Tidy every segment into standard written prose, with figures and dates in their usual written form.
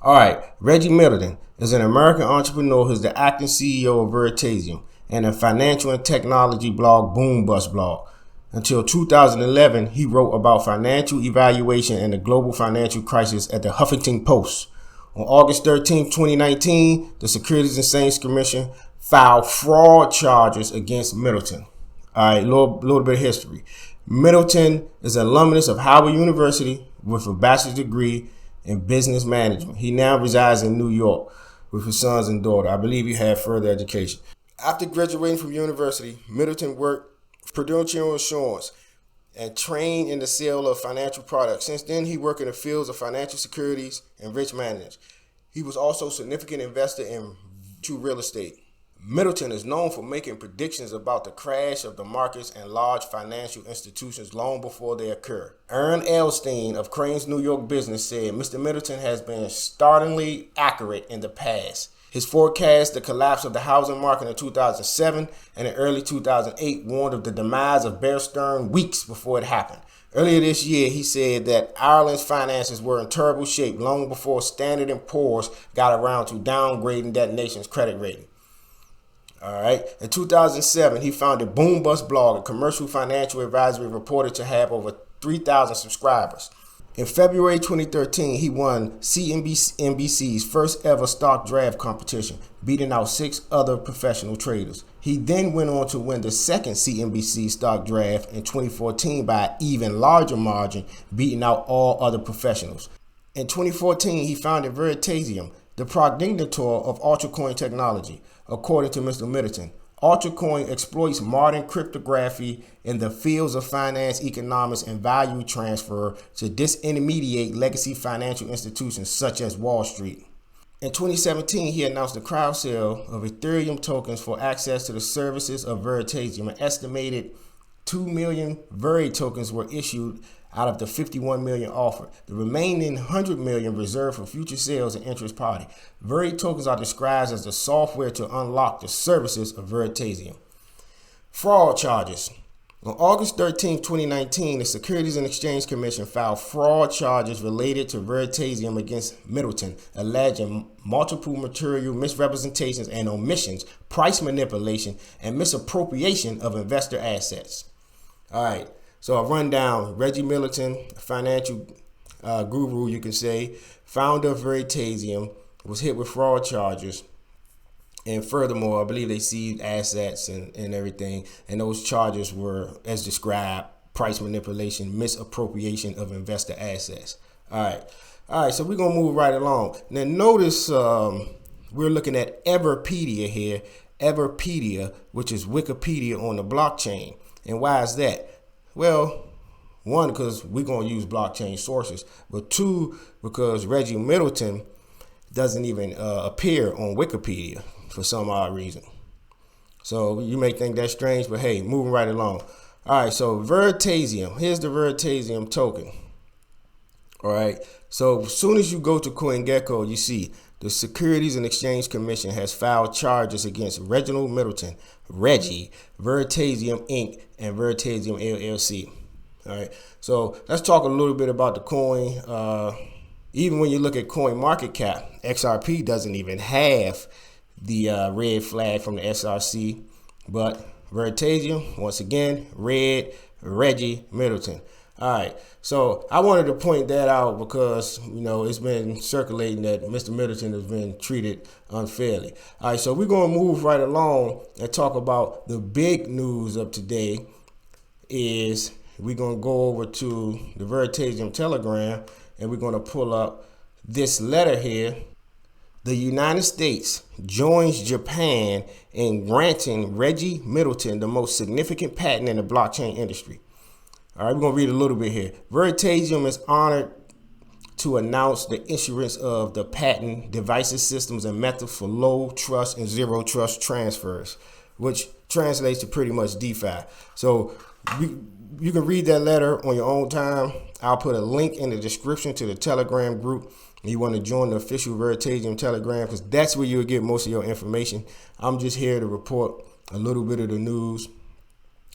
All right, Reggie Middleton is an American entrepreneur who's the acting CEO of Veritasium and a financial and technology blog, Boom Bust blog. Until 2011, he wrote about financial evaluation and the global financial crisis at the Huffington Post. On August 13, 2019, the Securities and Exchange Commission filed fraud charges against Middleton. All right, little bit of history. Middleton is an alumnus of Howard University with a bachelor's degree in business management. He now resides in New York with his sons and daughter. I believe he had further education. After graduating from university, Middleton worked for Prudential Insurance and trained in the sale of financial products. Since then, he worked in the fields of financial securities and risk management. He was also a significant investor in real estate. Middleton is known for making predictions about the crash of the markets and large financial institutions long before they occur. Ern Elstein of Crane's New York Business said Mr. Middleton has been startlingly accurate in the past. His forecast, the collapse of the housing market in 2007 and in early 2008, warned of the demise of Bear Stearns weeks before it happened. Earlier this year, he said that Ireland's finances were in terrible shape long before Standard & Poor's got around to downgrading that nation's credit rating. All right. In 2007, he founded Boom Bust blog, a commercial financial advisory reported to have over 3,000 subscribers. In February 2013, he won CNBC's first ever stock draft competition, beating out 6 other professional traders. He then went on to win the second CNBC stock draft in 2014 by an even larger margin, beating out all other professionals. In 2014, he founded Veritasium, the progenitor of altcoin technology. According to Mr. Middleton, altcoin exploits modern cryptography in the fields of finance, economics, and value transfer to disintermediate legacy financial institutions such as Wall Street. In 2017, he announced the crowd sale of Ethereum tokens for access to the services of Veritasium. An estimated 2 million Veri tokens were issued out of the 51 million offered. The remaining 100 million reserved for future sales and interest party. Veri tokens are described as the software to unlock the services of Veritasium. Fraud charges. On August 13, 2019, the Securities and Exchange Commission filed fraud charges related to Veritasium against Middleton, alleging multiple material misrepresentations and omissions, price manipulation, and misappropriation of investor assets. All right. So I run down Reggie Middleton, financial guru, you can say, founder of Veritasium, was hit with fraud charges. And furthermore, I believe they seized assets and everything. And those charges were, as described, price manipulation, misappropriation of investor assets. All right, so we're going to move right along. Now notice we're looking at Everpedia here. Everpedia, which is Wikipedia on the blockchain. And why is that? Well, 1, because we're going to use blockchain sources, but 2, because Reggie Middleton doesn't even appear on Wikipedia for some odd reason. So you may think that's strange, but hey, moving right along. All right, so Veritasium. Here's the Veritasium token. All right, so as soon as you go to CoinGecko, you see the Securities and Exchange Commission has filed charges against Reginald Middleton, Reggie, Veritasium Inc., and Veritasium LLC. All right, so let's talk a little bit about the coin. Even when you look at coin market cap, XRP doesn't even have the red flag from the SRC, but Veritasium, once again, red, Reggie Middleton. All right, so I wanted to point that out because, it's been circulating that Mr. Middleton has been treated unfairly. All right, so we're going to move right along and talk about the big news of today is we're going to go over to the Veritasium Telegram and we're going to pull up this letter here. The United States joins Japan in granting Reggie Middleton the most significant patent in the blockchain industry. All right, we're going to read a little bit here. Veritasium is honored to announce the issuance of the patent devices, systems, and methods for low trust and zero trust transfers, which translates to pretty much DeFi. So you can read that letter on your own time. I'll put a link in the description to the Telegram group. You want to join the official Veritasium Telegram because that's where you'll get most of your information. I'm just here to report a little bit of the news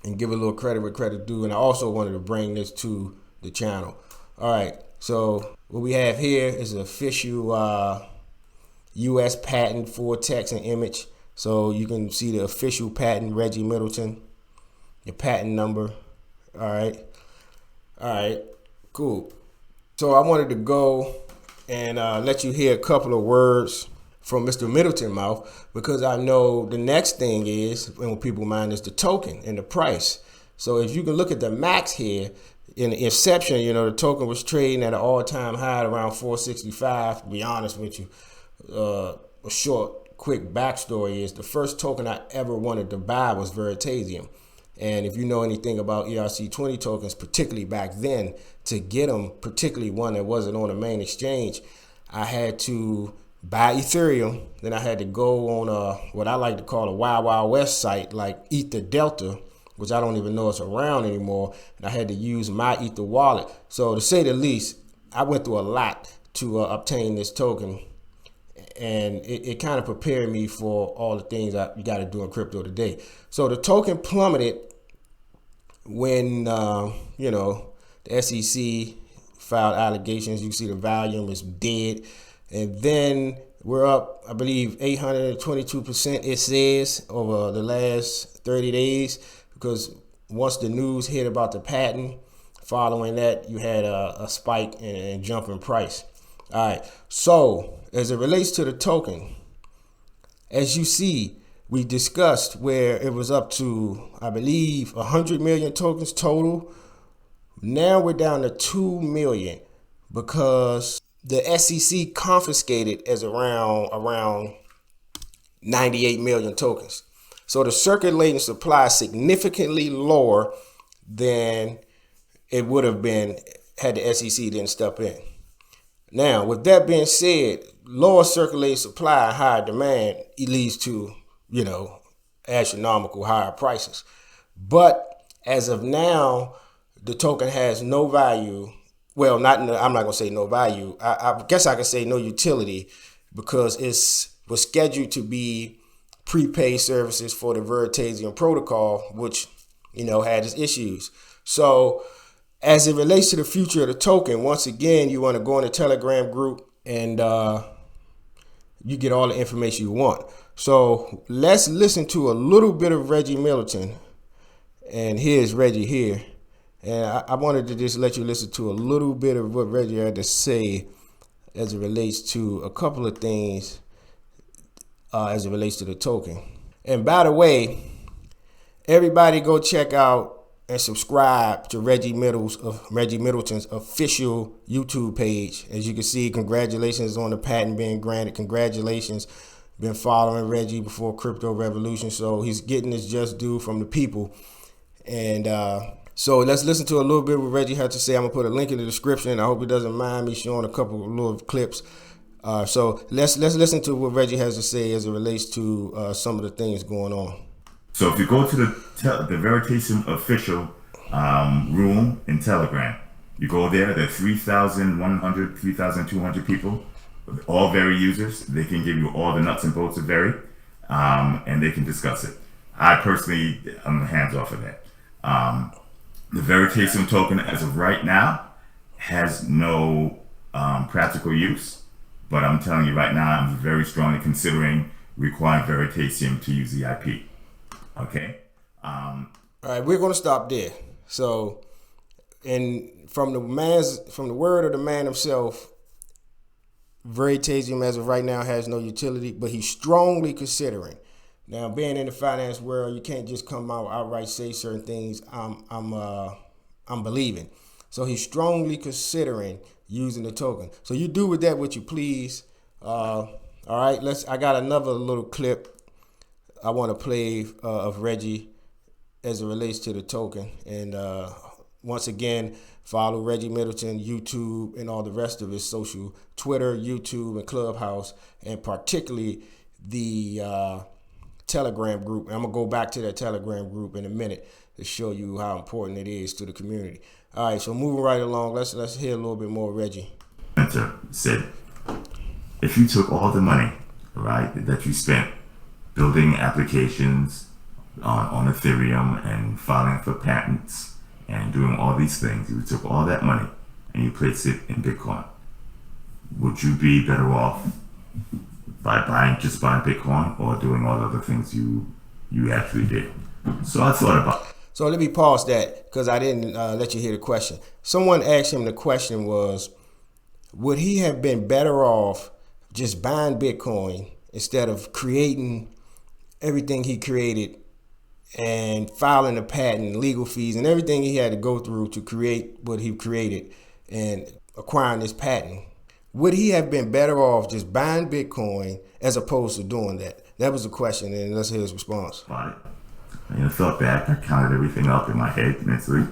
and give a little credit where credit due. And I also wanted to bring this to the channel. All right. So what we have here is an official U.S. patent for text and image. So you can see the official patent, Reggie Middleton, your patent number. All right, cool. So I wanted to go and let you hear a couple of words from Mr. Middleton mouth, because I know the next thing is, when people mind, is the token and the price. So if you can look at the max here, in the inception, the token was trading at an all-time high at around 465. To be honest with you, a short, quick backstory is the first token I ever wanted to buy was Veritasium. And if you know anything about ERC20 tokens, particularly back then, to get them, particularly one that wasn't on the main exchange, I had to buy Ethereum. Then I had to go on what I like to call a Wild Wild West site like Ether Delta, which I don't even know it's around anymore. And I had to use my Ether wallet. So to say the least, I went through a lot to obtain this token. And it kind of prepared me for all the things you got to do in crypto today. So the token plummeted when, the SEC filed allegations. You see the volume is dead. And then we're up, I believe, 822%, it says, over the last 30 days. Because once the news hit about the patent, following that, you had a spike and jump in price. All right, so as it relates to the token, as you see, we discussed where it was up to, I believe, 100 million tokens total. Now we're down to 2 million because the SEC confiscated as around 98 million tokens. So the circulating supply is significantly lower than it would have been had the SEC didn't step in. Now, with that being said, lower circulating supply and higher demand, it leads to, astronomical higher prices. But as of now, the token has no value. Well, I'm not going to say no value. I guess I could say no utility, because it was scheduled to be prepaid services for the Veritasium protocol, which, had its issues. So as it relates to the future of the token, once again, you want to go in the Telegram group and you get all the information you want. So let's listen to a little bit of Reggie Middleton. And here's Reggie here. And I wanted to just let you listen to a little bit of what Reggie had to say as it relates to a couple of things as it relates to the token. And by the way, everybody go check out and subscribe to Reggie Middleton's official YouTube page. As you can see, congratulations on the patent being granted. Congratulations. Been following Reggie before Crypto Revolution, so he's getting his just due from the people. And so let's listen to a little bit what Reggie had to say. I'm gonna put a link in the description. I hope he doesn't mind me showing a couple of little clips. So let's listen to what Reggie has to say as it relates to some of the things going on. So if you go to the Veritasium official room in Telegram, you go there, there are 3,100, 3,200 people, all Veri users. They can give you all the nuts and bolts of Veri, and they can discuss it. I personally am hands off of that. The Veritasium token, as of right now, has no practical use, but I'm telling you right now, I'm very strongly considering requiring Veritasium to use the IP. Okay. All right, we're going to stop there. So, and from the word of the man himself, Veritasium as of right now has no utility, but he's strongly considering. Now, being in the finance world, you can't just come out outright say certain things. I'm believing. So he's strongly considering using the token. So you do with that what you please. All right, I got another little clip I want to play of Reggie as it relates to the token. And once again, follow Reggie Middleton, YouTube, and all the rest of his social, Twitter, YouTube, and Clubhouse, and particularly the Telegram group. And I'm going to go back to that Telegram group in a minute to show you how important it is to the community. All right, so moving right along, let's hear a little bit more of Reggie. Said, if you took all the money, right, that you spent building applications on Ethereum and filing for patents and doing all these things, you took all that money and you place it in Bitcoin, would you be better off by buying Bitcoin or doing all the other things you actually did? So I thought about it. So let me pause that because I didn't let you hear the question. Someone asked him, the question was, would he have been better off just buying Bitcoin instead of creating everything he created and filing a patent, legal fees, and everything he had to go through to create what he created and acquiring this patent? Would he have been better off just buying Bitcoin as opposed to doing that? That was the question, and let's hear his response. About it. I thought back, I counted everything up in my head mentally,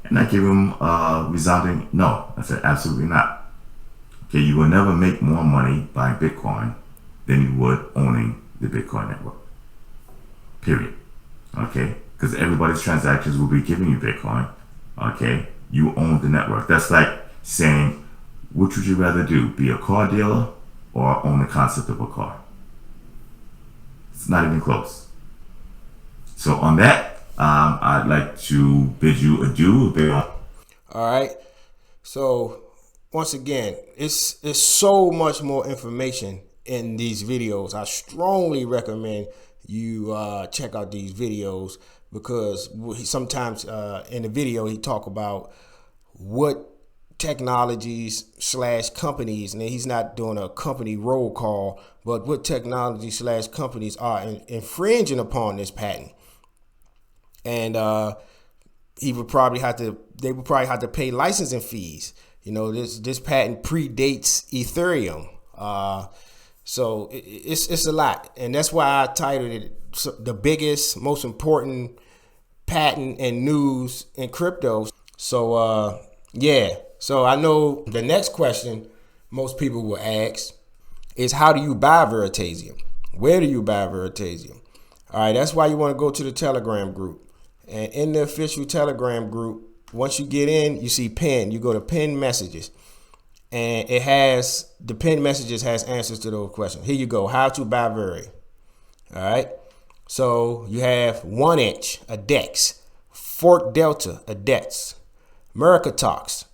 and I gave him a resounding no. I said, absolutely not. Okay, you will never make more money buying Bitcoin than you would owning the Bitcoin network. Period. Okay, because everybody's transactions will be giving you Bitcoin. Okay, you own the network. That's like saying, which would you rather do, be a car dealer or own the concept of a car? It's not even close. So on that, I'd like to bid you adieu. All right. So once again, it's so much more information in these videos. I strongly recommend you check out these videos because sometimes in the video he talk about what technologies / companies, and he's not doing a company roll call, but what technologies / companies are infringing upon this patent. And they would probably have to pay licensing fees. You know, this patent predates Ethereum. So it's a lot. And that's why I titled it the biggest, most important patent and news in crypto. So yeah. So I know the next question most people will ask is, how do you buy Veritasium? Where do you buy Veritasium? All right, that's why you want to go to the Telegram group. And in the official Telegram group, once you get in, you see pin. You go to pin messages. And it has, the pin messages has answers to those questions. Here you go, how to buy Veri. All right. So you have 1inch, a DEX, Fork Delta, a DEX, Mercatox,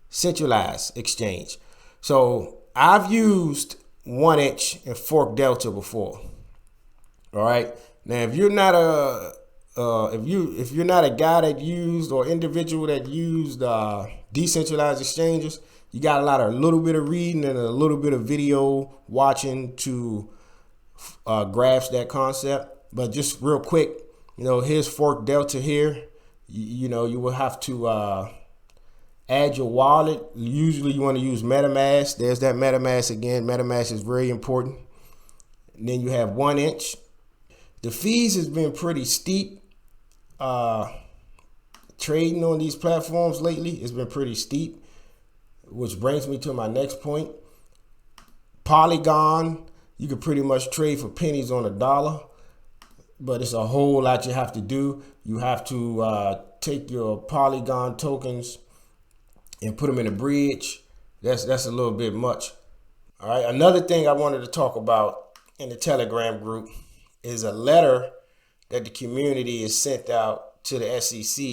centralized exchange. So I've used 1inch and Fork Delta before. All right. Now, if you're not a if you're not a guy that used or individual that used decentralized exchanges, you got a little bit of reading and a little bit of video watching to grasp that concept. But just real quick, here's Fork Delta here. You will have to add your wallet. Usually you want to use MetaMask. There's that MetaMask again. MetaMask is very important. And then you have 1inch. The fees has been pretty steep. Trading on these platforms lately has been pretty steep, which brings me to my next point. Polygon, you can pretty much trade for pennies on a dollar, but it's a whole lot you have to do. You have to take your Polygon tokens and put them in a bridge. That's a little bit much. All right. Another thing I wanted to talk about in the Telegram group is a letter that the community has sent out to the SEC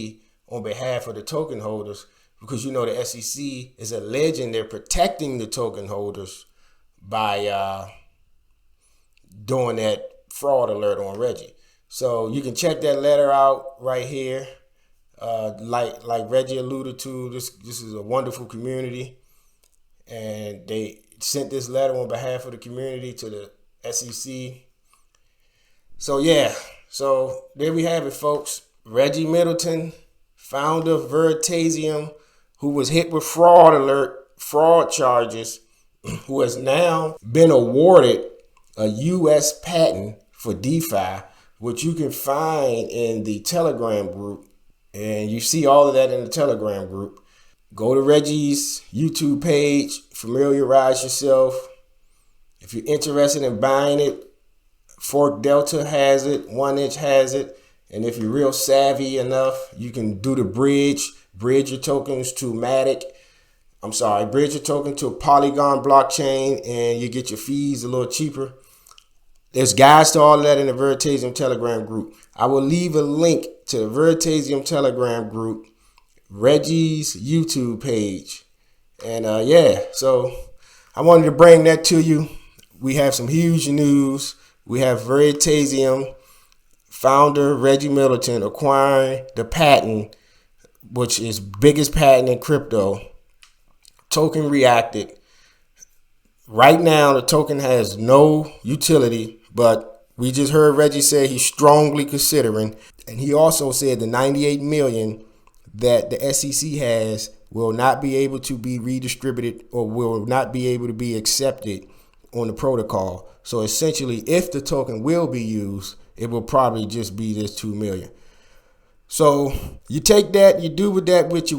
on behalf of the token holders, because the SEC is alleging they're protecting the token holders by doing that fraud alert on Reggie. So you can check that letter out right here. Like Reggie alluded to, this is a wonderful community, and they sent this letter on behalf of the community to the SEC. So yeah, so there we have it, folks. Reggie Middleton, founder of Veritasium, who was hit with fraud charges, who has now been awarded a U.S. patent for DeFi, which you can find in the Telegram group. And you see all of that in the Telegram group. Go to Reggie's YouTube page, familiarize yourself. If you're interested in buying it, Fork Delta has it, 1inch has it. And if you're real savvy enough, you can do the bridge your tokens to bridge your token to a Polygon blockchain, and you get your fees a little cheaper. There's guides to all of that in the Veritasium Telegram group. I will leave a link to the Veritasium Telegram group, Reggie's YouTube page, And so I wanted to bring that to you. We have some huge news. We have Veritasium founder Reggie Middleton acquiring the patent, which is biggest patent in crypto. Token reacted. Right now, the token has no utility, but we just heard Reggie say he's strongly considering, and he also said the 98 million that the SEC has will not be able to be redistributed or will not be able to be accepted on the protocol. So essentially, if the token will be used, it will probably just be this 2 million. So you take that, you do with that with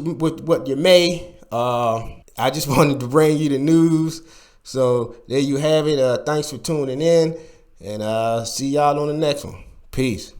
what you may. I just wanted to bring you the news. So there you have it. Thanks for tuning in, and see y'all on the next one. Peace.